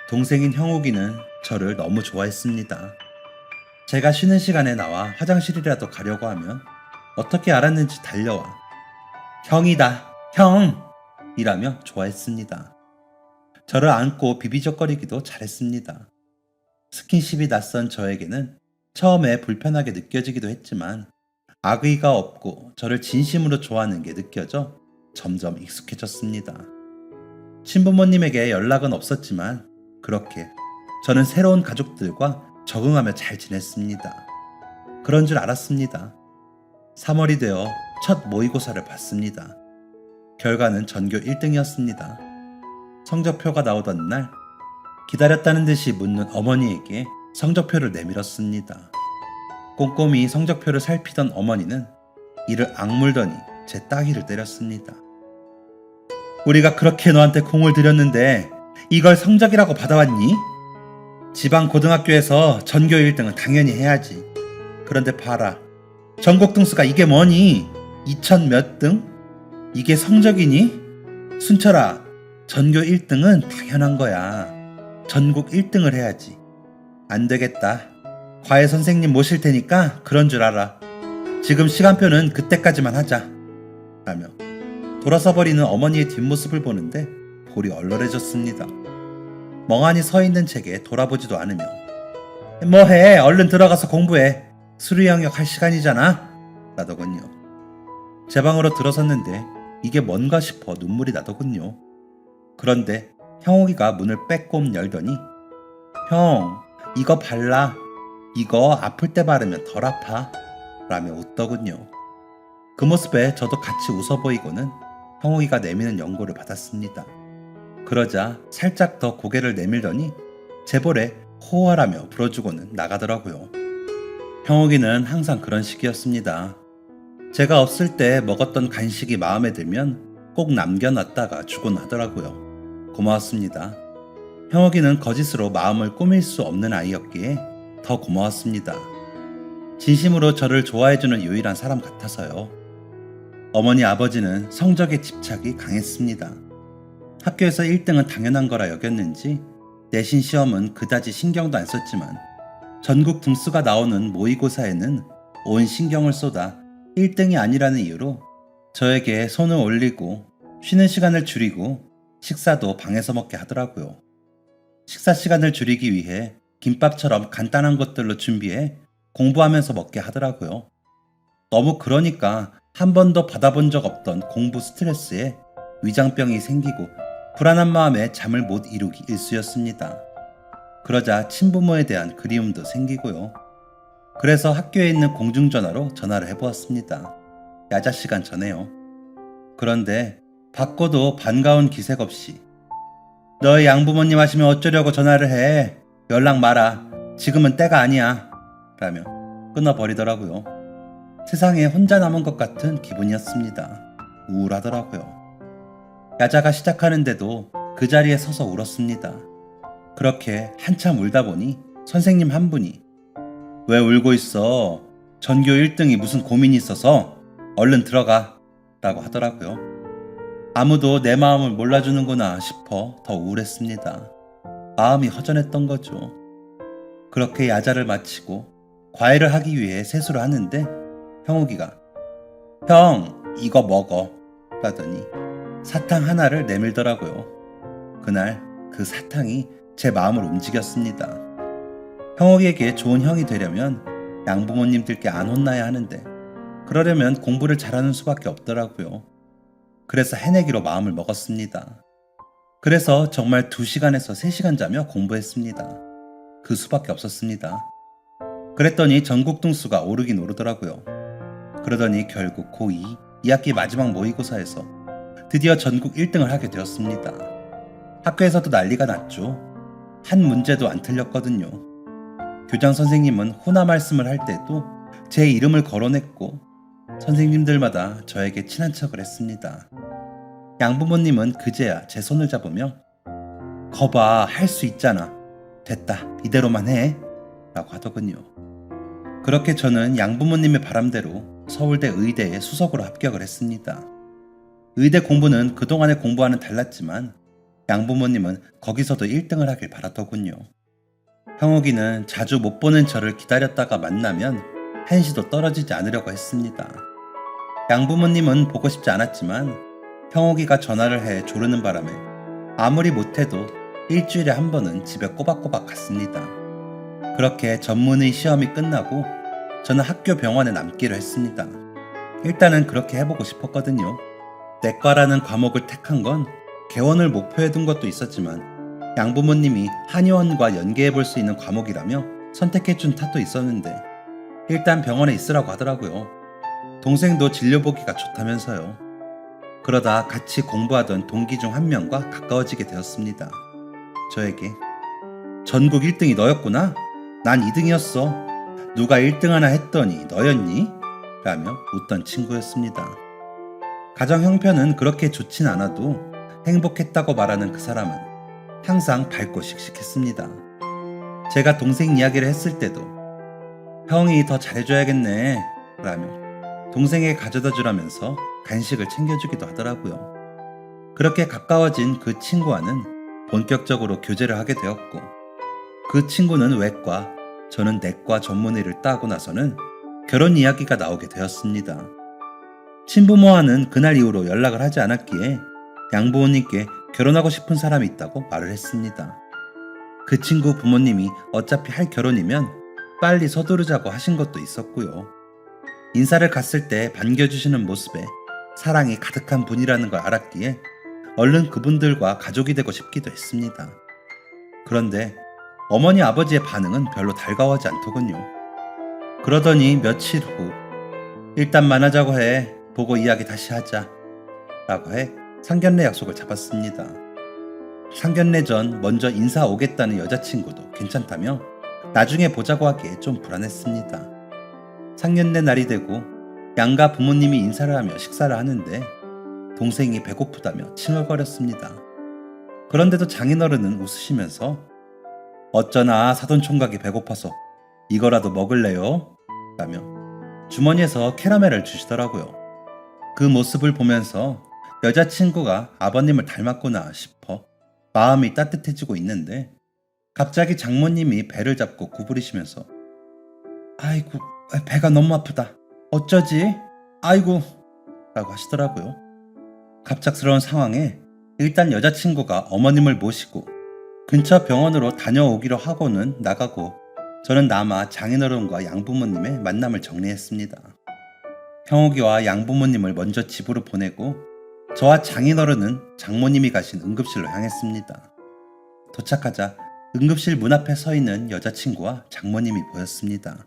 동생인 형욱이는 저를 너무 좋아했습니다. 제가 쉬는 시간에 나와 화장실이라도 가려고 하면 어떻게 알았는지 달려와 형이다, 형! 이라며 좋아했습니다. 저를 안고 비비적거리기도 잘했습니다. 스킨십이 낯선 저에게는 처음에 불편하게 느껴지기도 했지만 악의가 없고 저를 진심으로 좋아하는 게 느껴져 점점 익숙해졌습니다. 친부모님에게 연락은 없었지만 그렇게 저는 새로운 가족들과 적응하며 잘 지냈습니다. 그런 줄 알았습니다. 3월이 되어 첫 모의고사를 봤습니다. 결과는 전교 1등이었습니다. 성적표가 나오던 날 기다렸다는 듯이 묻는 어머니에게 성적표를 내밀었습니다. 꼼꼼히 성적표를 살피던 어머니는 이를 악물더니 제 따귀를 때렸습니다. 우리가 그렇게 너한테 공을 들였는데 이걸 성적이라고 받아왔니? 지방 고등학교에서 전교 1등은 당연히 해야지. 그런데 봐라. 전국 등수가 이게 뭐니? 2000 몇 등? 이게 성적이니? 순철아, 전교 1등은 당연한 거야. 전국 1등을 해야지. 안 되겠다. 과외 선생님 모실 테니까 그런 줄 알아. 지금 시간표는 그때까지만 하자. 라며 돌아서 버리는 어머니의 뒷모습을 보는데 볼이 얼얼해졌습니다. 멍하니 서 있는 책에 돌아보지도 않으며 뭐해? 얼른 들어가서 공부해. 수리 영역 할 시간이잖아. 라더군요. 제 방으로 들어섰는데 이게 뭔가 싶어 눈물이 나더군요. 그런데 형욱이가 문을 빼꼼 열더니 형, 이거 발라. 이거 아플 때 바르면 덜 아파. 라며 웃더군요. 그 모습에 저도 같이 웃어 보이고는 형욱이가 내미는 연고를 받았습니다. 그러자 살짝 더 고개를 내밀더니 제 볼에 호호하라며 불어주고는 나가더라고요. 형욱이는 항상 그런 식이었습니다. 제가 없을 때 먹었던 간식이 마음에 들면 꼭 남겨놨다가 주곤 하더라고요. 고마웠습니다. 형욱이는 거짓으로 마음을 꾸밀 수 없는 아이였기에 더 고마웠습니다. 진심으로 저를 좋아해주는 유일한 사람 같아서요. 어머니 아버지는 성적에 집착이 강했습니다. 학교에서 1등은 당연한 거라 여겼는지 내신 시험은 그다지 신경도 안 썼지만 전국 등수가 나오는 모의고사에는 온 신경을 쏟아 1등이 아니라는 이유로 저에게 손을 올리고 쉬는 시간을 줄이고 식사도 방에서 먹게 하더라고요. 식사 시간을 줄이기 위해 김밥처럼 간단한 것들로 준비해 공부하면서 먹게 하더라고요. 너무 그러니까 한 번도 받아본 적 없던 공부 스트레스에 위장병이 생기고 불안한 마음에 잠을 못 이루기 일쑤였습니다. 그러자 친부모에 대한 그리움도 생기고요. 그래서 학교에 있는 공중전화로 전화를 해보았습니다. 야자 시간 전에요. 그런데 받고도 반가운 기색 없이 너희 양부모님 하시면 어쩌려고 전화를 해. 연락 마라. 지금은 때가 아니야. 라며 끊어버리더라고요. 세상에 혼자 남은 것 같은 기분이었습니다. 우울하더라고요. 야자가 시작하는데도 그 자리에 서서 울었습니다. 그렇게 한참 울다 보니 선생님 한 분이 왜 울고 있어? 전교 1등이 무슨 고민이 있어서 얼른 들어가 라고 하더라고요. 아무도 내 마음을 몰라주는구나 싶어 더 우울했습니다. 마음이 허전했던 거죠. 그렇게 야자를 마치고 과외를 하기 위해 세수를 하는데 형욱이가 형, 이거 먹어 라더니 사탕 하나를 내밀더라고요. 그날 그 사탕이 제 마음을 움직였습니다. 형욱이에게 좋은 형이 되려면 양부모님들께 안 혼나야 하는데 그러려면 공부를 잘하는 수밖에 없더라고요. 그래서 해내기로 마음을 먹었습니다. 그래서 정말 2시간에서 3시간 자며 공부했습니다. 그 수밖에 없었습니다. 그랬더니 전국 등수가 오르긴 오르더라고요. 그러더니 결국 고2 2학기 마지막 모의고사에서 드디어 전국 1등을 하게 되었습니다. 학교에서도 난리가 났죠. 한 문제도 안 틀렸거든요. 교장 선생님은 훈화 말씀을 할 때도 제 이름을 거론했고 선생님들마다 저에게 친한 척을 했습니다. 양부모님은 그제야 제 손을 잡으며 거봐, 할 수 있잖아. 됐다, 이대로만 해 라고 하더군요. 그렇게 저는 양부모님의 바람대로 서울대 의대에 수석으로 합격을 했습니다. 의대 공부는 그동안의 공부와는 달랐지만 양부모님은 거기서도 1등을 하길 바랐더군요. 형욱이는 자주 못 보는 저를 기다렸다가 만나면 한시도 떨어지지 않으려고 했습니다. 양부모님은 보고 싶지 않았지만 형욱이가 전화를 해 조르는 바람에 아무리 못해도 일주일에 한 번은 집에 꼬박꼬박 갔습니다. 그렇게 전문의 시험이 끝나고 저는 학교 병원에 남기로 했습니다. 일단은 그렇게 해보고 싶었거든요. 내과라는 과목을 택한 건 개원을 목표에 둔 것도 있었지만 양부모님이 한의원과 연계해볼 수 있는 과목이라며 선택해준 탓도 있었는데 일단 병원에 있으라고 하더라고요. 동생도 진료 보기가 좋다면서요. 그러다 같이 공부하던 동기 중 한 명과 가까워지게 되었습니다. 저에게 전국 1등이 너였구나? 난 2등이었어. 누가 1등 하나 했더니 너였니? 라며 웃던 친구였습니다. 가정 형편은 그렇게 좋진 않아도 행복했다고 말하는 그 사람은 항상 밝고 씩씩했습니다. 제가 동생 이야기를 했을 때도 형이 더 잘해줘야겠네 라며 동생에게 가져다 주라면서 간식을 챙겨주기도 하더라고요. 그렇게 가까워진 그 친구와는 본격적으로 교제를 하게 되었고, 그 친구는 외과, 저는 내과 전문의를 따고 나서는 결혼 이야기가 나오게 되었습니다. 친부모와는 그날 이후로 연락을 하지 않았기에 양부모님께 결혼하고 싶은 사람이 있다고 말을 했습니다. 그 친구 부모님이 어차피 할 결혼이면 빨리 서두르자고 하신 것도 있었고요. 인사를 갔을 때 반겨주시는 모습에 사랑이 가득한 분이라는 걸 알았기에 얼른 그분들과 가족이 되고 싶기도 했습니다. 그런데 어머니 아버지의 반응은 별로 달가워하지 않더군요. 그러더니 며칠 후 일단 만나자고 해. 보고 이야기 다시 하자 라고 해 상견례 약속을 잡았습니다. 상견례 전 먼저 인사 오겠다는 여자친구도 괜찮다며 나중에 보자고 하기에 좀 불안했습니다. 상견례 날이 되고 양가 부모님이 인사를 하며 식사를 하는데 동생이 배고프다며 칭얼거렸습니다. 그런데도 장인어른은 웃으시면서 어쩌나 사돈총각이 배고파서 이거라도 먹을래요? 라며 주머니에서 캐러멜을 주시더라고요. 그 모습을 보면서 여자친구가 아버님을 닮았구나 싶어 마음이 따뜻해지고 있는데 갑자기 장모님이 배를 잡고 구부리시면서 아이고 배가 너무 아프다. 어쩌지? 아이고 라고 하시더라고요. 갑작스러운 상황에 일단 여자친구가 어머님을 모시고 근처 병원으로 다녀오기로 하고는 나가고 저는 남아 장인어른과 양부모님의 만남을 정리했습니다. 형욱이와 양부모님을 먼저 집으로 보내고 저와 장인어른은 장모님이 가신 응급실로 향했습니다. 도착하자 응급실 문 앞에 서 있는 여자친구와 장모님이 보였습니다.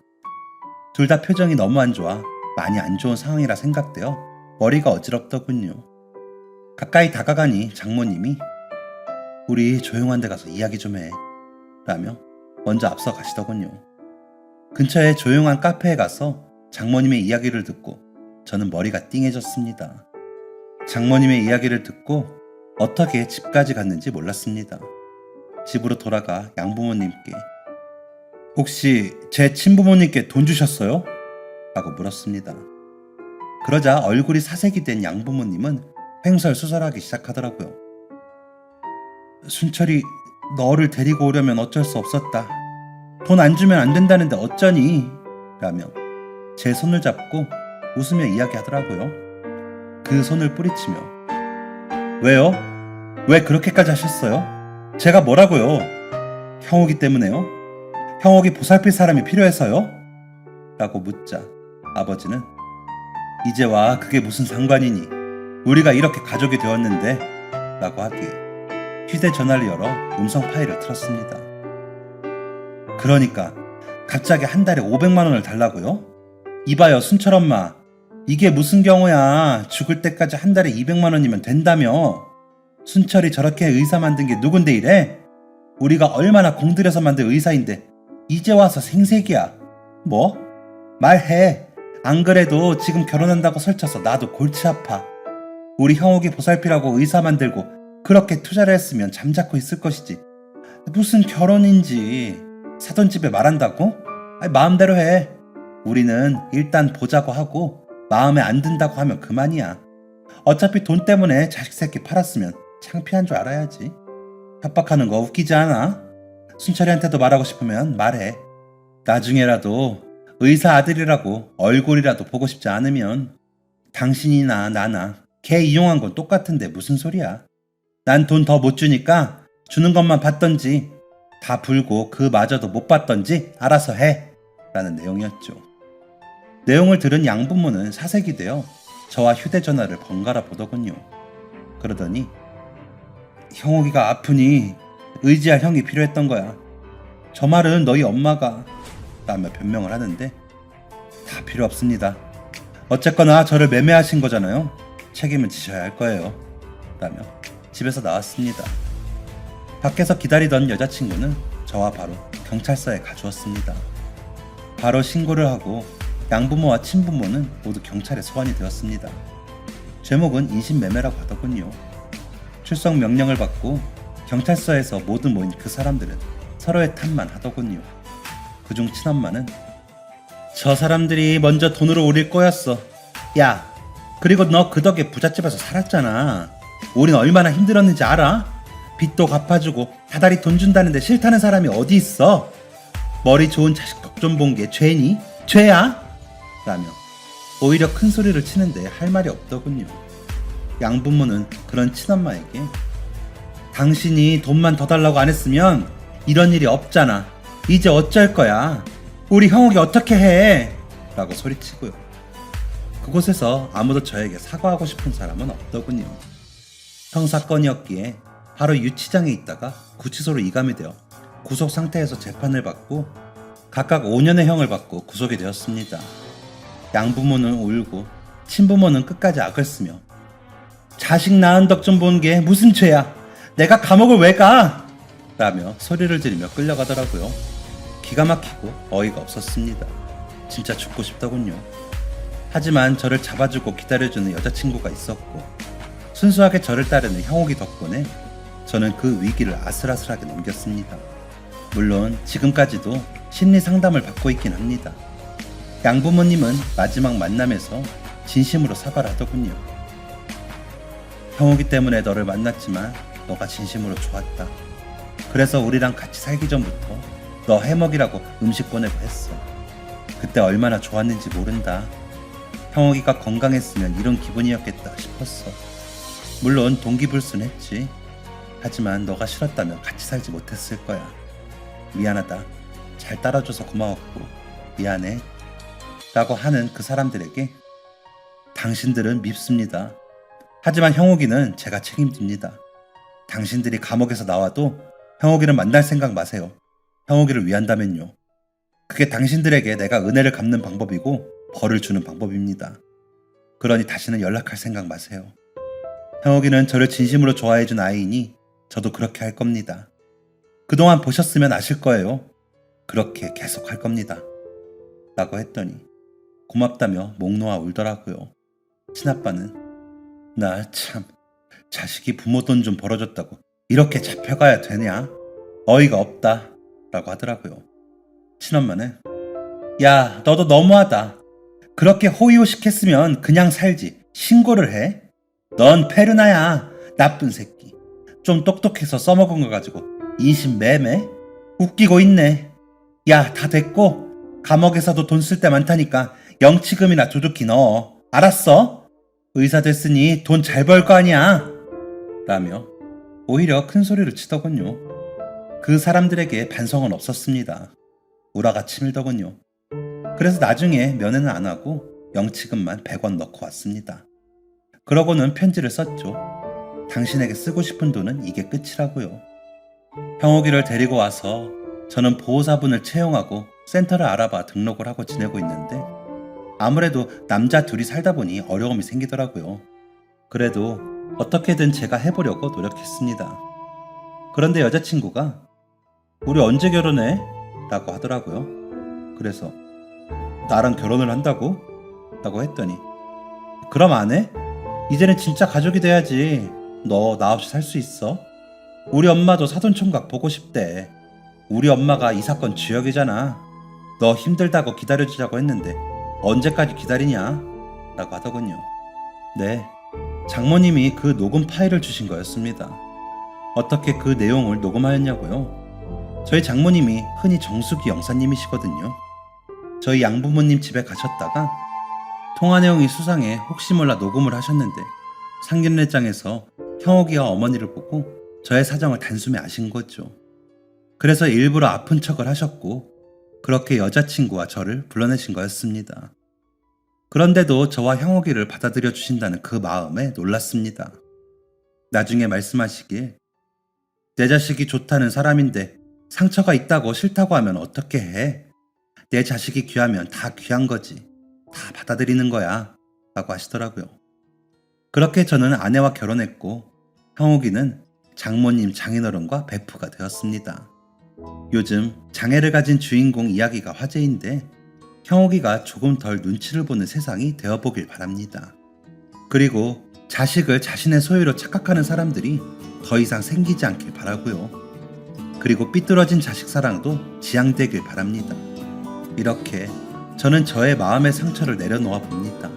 둘 다 표정이 너무 안 좋아 많이 안 좋은 상황이라 생각되어 머리가 어지럽더군요. 가까이 다가가니 장모님이 우리 조용한 데 가서 이야기 좀 해 라며 먼저 앞서 가시더군요. 근처에 조용한 카페에 가서 장모님의 이야기를 듣고 저는 머리가 띵해졌습니다. 장모님의 이야기를 듣고 어떻게 집까지 갔는지 몰랐습니다. 집으로 돌아가 양부모님께 혹시 제 친부모님께 돈 주셨어요? 라고 물었습니다. 그러자 얼굴이 사색이 된 양부모님은 횡설수설하기 시작하더라고요. 순철이 너를 데리고 오려면 어쩔 수 없었다. 돈 안 주면 안 된다는데 어쩌니? 라며 제 손을 잡고 웃으며 이야기하더라고요. 그 손을 뿌리치며 왜요? 왜 그렇게까지 하셨어요? 제가 뭐라고요? 형욱이 때문에요? 형욱이 보살필 사람이 필요해서요? 라고 묻자 아버지는 이제와 그게 무슨 상관이니? 우리가 이렇게 가족이 되었는데 라고 하기에 휴대전화를 열어 음성 파일을 틀었습니다. 그러니까 갑자기 한 달에 500만 원을 달라고요? 이봐요 순철 엄마, 이게 무슨 경우야. 죽을 때까지 한 달에 200만 원이면 된다며. 순철이 저렇게 의사 만든 게 누군데 이래? 우리가 얼마나 공들여서 만든 의사인데 이제 와서 생색이야. 뭐? 말해. 안 그래도 지금 결혼한다고 설쳐서 나도 골치 아파. 우리 형욱이 보살피라고 의사 만들고 그렇게 투자를 했으면 잠자코 있을 것이지. 무슨 결혼인지 사돈집에 말한다고? 아니, 마음대로 해. 우리는 일단 보자고 하고 마음에 안 든다고 하면 그만이야. 어차피 돈 때문에 자식 새끼 팔았으면 창피한 줄 알아야지. 협박하는 거 웃기지 않아? 순철이한테도 말하고 싶으면 말해. 나중에라도 의사 아들이라고 얼굴이라도 보고 싶지 않으면 당신이나 나나 걔 이용한 건 똑같은데 무슨 소리야. 난 돈 더 못 주니까 주는 것만 받던지 다 불고 그마저도 못 받던지 알아서 해 라는 내용이었죠. 내용을 들은 양부모는 사색이 되어 저와 휴대전화를 번갈아 보더군요. 그러더니 형욱이가 아프니 의지할 형이 필요했던 거야. 저 말은 너희 엄마가 라며 변명을 하는데 다 필요 없습니다. 어쨌거나 저를 매매하신 거잖아요. 책임은 지셔야 할 거예요. 라며 집에서 나왔습니다. 밖에서 기다리던 여자친구는 저와 바로 경찰서에 가주었습니다. 바로 신고를 하고 양부모와 친부모는 모두 경찰에 소환이 되었습니다. 제목은 인신매매라고 하더군요. 출석 명령을 받고 경찰서에서 모두 모인 그 사람들은 서로의 탓만 하더군요. 그중 친엄마는 저 사람들이 먼저 돈으로 우릴 꼬였어. 야, 그리고 너 그 덕에 부잣집에서 살았잖아. 우린 얼마나 힘들었는지 알아? 빚도 갚아주고 다달이 돈 준다는데 싫다는 사람이 어디 있어? 머리 좋은 자식 덕 좀 본 게 죄니? 죄야? 라며 오히려 큰 소리를 치는데 할 말이 없더군요. 양부모는 그런 친엄마에게 당신이 돈만 더 달라고 안 했으면 이런 일이 없잖아. 이제 어쩔 거야. 우리 형욱이 어떻게 해? 라고 소리치고요. 그곳에서 아무도 저에게 사과하고 싶은 사람은 없더군요. 형사건이었기에 바로 유치장에 있다가 구치소로 이감이 되어 구속 상태에서 재판을 받고 각각 5년의 형을 받고 구속이 되었습니다. 양부모는 울고 친부모는 끝까지 악을 쓰며 자식 낳은 덕 좀 본 게 무슨 죄야? 내가 감옥을 왜 가? 라며 소리를 지르며 끌려가더라고요. 기가 막히고 어이가 없었습니다. 진짜 죽고 싶더군요. 하지만 저를 잡아주고 기다려주는 여자친구가 있었고 순수하게 저를 따르는 형욱이 덕분에 저는 그 위기를 아슬아슬하게 넘겼습니다. 물론 지금까지도 심리 상담을 받고 있긴 합니다. 양부모님은 마지막 만남에서 진심으로 사과를 하더군요. 형욱이 때문에 너를 만났지만 너가 진심으로 좋았다. 그래서 우리랑 같이 살기 전부터 너 해먹이라고 음식 보내고 했어. 그때 얼마나 좋았는지 모른다. 형욱이가 건강했으면 이런 기분이었겠다 싶었어. 물론 동기불순했지. 하지만 너가 싫었다면 같이 살지 못했을 거야. 미안하다. 잘 따라줘서 고마웠고 미안해. 라고 하는 그 사람들에게 당신들은 밉습니다. 하지만 형욱이는 제가 책임집니다. 당신들이 감옥에서 나와도 형욱이를 만날 생각 마세요. 형욱이를 위한다면요. 그게 당신들에게 내가 은혜를 갚는 방법이고 벌을 주는 방법입니다. 그러니 다시는 연락할 생각 마세요. 형욱이는 저를 진심으로 좋아해준 아이이니 저도 그렇게 할 겁니다. 그동안 보셨으면 아실 거예요. 그렇게 계속 할 겁니다. 라고 했더니 고맙다며 목 놓아 울더라고요. 친아빠는 나 참 자식이 부모 돈 좀 벌어줬다고 이렇게 잡혀가야 되냐? 어이가 없다. 라고 하더라고요. 친엄마는 야, 너도 너무하다. 그렇게 호의호식했으면 그냥 살지. 신고를 해? 넌 페르나야. 나쁜 새끼. 좀 똑똑해서 써먹은 거 가지고 인신 매매? 웃기고 있네. 야, 다 됐고 감옥에서도 돈 쓸 때 많다니까 영치금이나 두둑히 넣어. 알았어? 의사 됐으니 돈 잘 벌 거 아니야. 라며 오히려 큰 소리를 치더군요. 그 사람들에게 반성은 없었습니다. 우라가 치밀더군요. 그래서 나중에 면회는 안 하고 영치금만 100원 넣고 왔습니다. 그러고는 편지를 썼죠. 당신에게 쓰고 싶은 돈은 이게 끝이라고요. 형욱이를 데리고 와서 저는 보호사분을 채용하고 센터를 알아봐 등록을 하고 지내고 있는데 아무래도 남자 둘이 살다 보니 어려움이 생기더라고요. 그래도 어떻게든 제가 해보려고 노력했습니다. 그런데 여자친구가 우리 언제 결혼해? 라고 하더라고요. 그래서 나랑 결혼을 한다고? 라고 했더니 그럼 안 해? 이제는 진짜 가족이 돼야지. 너 나 없이 살 수 있어? 우리 엄마도 사돈총각 보고 싶대. 우리 엄마가 이 사건 주역이잖아. 너 힘들다고 기다려주자고 했는데 언제까지 기다리냐? 라고 하더군요. 네, 장모님이 그 녹음 파일을 주신 거였습니다. 어떻게 그 내용을 녹음하였냐고요? 저희 장모님이 흔히 정수기 영사님이시거든요. 저희 양부모님 집에 가셨다가 통화 내용이 수상해 혹시 몰라 녹음을 하셨는데 상견례장에서 형욱이와 어머니를 보고 저의 사정을 단숨에 아신 거죠. 그래서 일부러 아픈 척을 하셨고 그렇게 여자친구와 저를 불러내신 거였습니다. 그런데도 저와 형욱이를 받아들여 주신다는 그 마음에 놀랐습니다. 나중에 말씀하시길 내 자식이 좋다는 사람인데 상처가 있다고 싫다고 하면 어떻게 해? 내 자식이 귀하면 다 귀한 거지. 다 받아들이는 거야. 라고 하시더라고요. 그렇게 저는 아내와 결혼했고 형욱이는 장모님 장인어른과 베프가 되었습니다. 요즘 장애를 가진 주인공 이야기가 화제인데 형욱이가 조금 덜 눈치를 보는 세상이 되어보길 바랍니다. 그리고 자식을 자신의 소유로 착각하는 사람들이 더 이상 생기지 않길 바라고요. 그리고 삐뚤어진 자식 사랑도 지양되길 바랍니다. 이렇게 저는 저의 마음의 상처를 내려놓아 봅니다.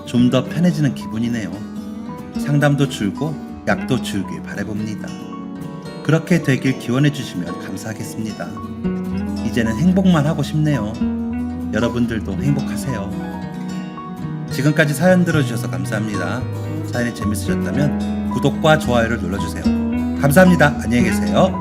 좀 더 편해지는 기분이네요. 상담도 줄고 약도 줄길 바라봅니다. 그렇게 되길 기원해 주시면 감사하겠습니다. 이제는 행복만 하고 싶네요. 여러분들도 행복하세요. 지금까지 사연 들어주셔서 감사합니다. 사연이 재밌으셨다면 구독과 좋아요를 눌러주세요. 감사합니다. 안녕히 계세요.